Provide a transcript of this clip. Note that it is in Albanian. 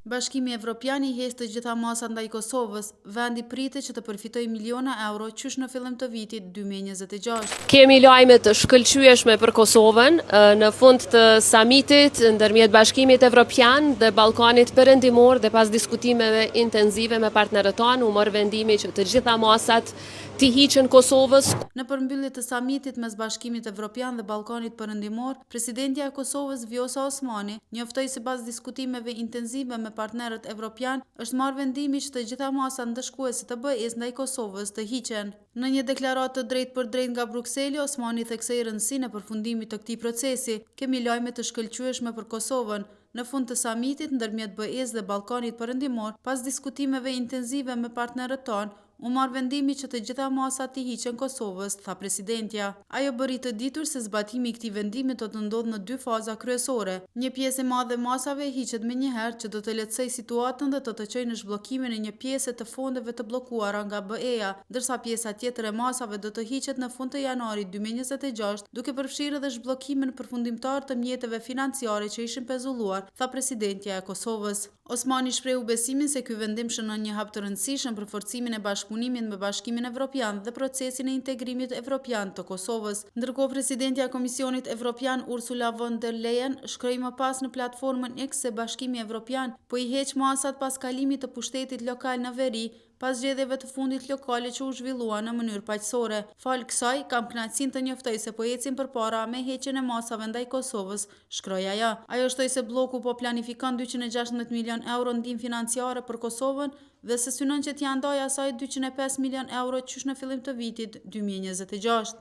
Bashkimi Evropian i hes të gjitha masat ndaj Kosovës, vendi pritet që të përfitojë miliona euro qysh në fillim të vitit 2026. Kemi lajme të shkëlqyeshme për Kosovën në fund të samitit ndërmjet Bashkimit Evropian dhe Ballkanit Perëndimor dhe pas diskutimeve intenzive me partnerët tanë u mor vendimi që të gjitha masat t'i hiqen Kosovës. Në përmbyllje të samitit mes Bashkimit Evropian dhe Ballkanit Perëndimor, presidentja e Kosovës Vjosa Osmani njoftoi se pas diskutimeve intenzive me partnerët evropian është marrë vendimi që të gjitha masat ndëshkuese të BE-s ndaj Kosovës të hiqen. Në një deklaratë të drejtë për drejtë nga Brukseli, Osmani theksoi rëndësinë e përfundimit të këtij procesi. Kemi lajme të shkëlqyeshme për Kosovën. Në fund të samitit ndërmjet BE-s dhe Ballkanit Perëndimor, pas diskutimeve intenzive me partnerët tanë, u marrë vendimi që të gjitha masat t'i hiqen Kosovës, tha presidentja. Ajo bëri të ditur se zbatimi i këtij vendimi do të ndodhë në 2 faza kryesore. Një pjesë e madhe e masave hiqet menjëherë që do të lehtësojë situatën dhe do të çojë në zhbllokimin e një pjese të fondeve të bllokuara nga BE-ja, ndërsa pjesa tjetër e masave do të hiqet në fund të janarit 2026, duke përfshirë edhe zhbllokimin përfundimtar të mjeteve financiare që ishin pezulluar, tha presidentja e Kosovës. Osmani shprehu besimin se ky vendim shënon një hap të rëndësishëm për forcimin e bashkëpunimit me Bashkimin Evropian dhe procesin e integrimit evropian të Kosovës. Ndërkohë, presidentja e Komisionit Evropian Ursula von der Leyen shkroi më pas në platformën X se Bashkimi Evropian po i heq masat pas kalimit të pushtetit lokal në veri, pas zgjedhjeve të fundit lokale që u zhvilluan në mënyrë paqësore. Fal kësaj, kam kënaqësinë të njoftoj se po ecim përpara me heqjen e masave ndaj Kosovës, shkroi ajo. Ajo shtoi se bloku po planifikon 216 milion euro ndihmë financiare për Kosovën dhe se synon që t'ia ndajë asaj 205 milion euro qysh në fillim të vitit 2026.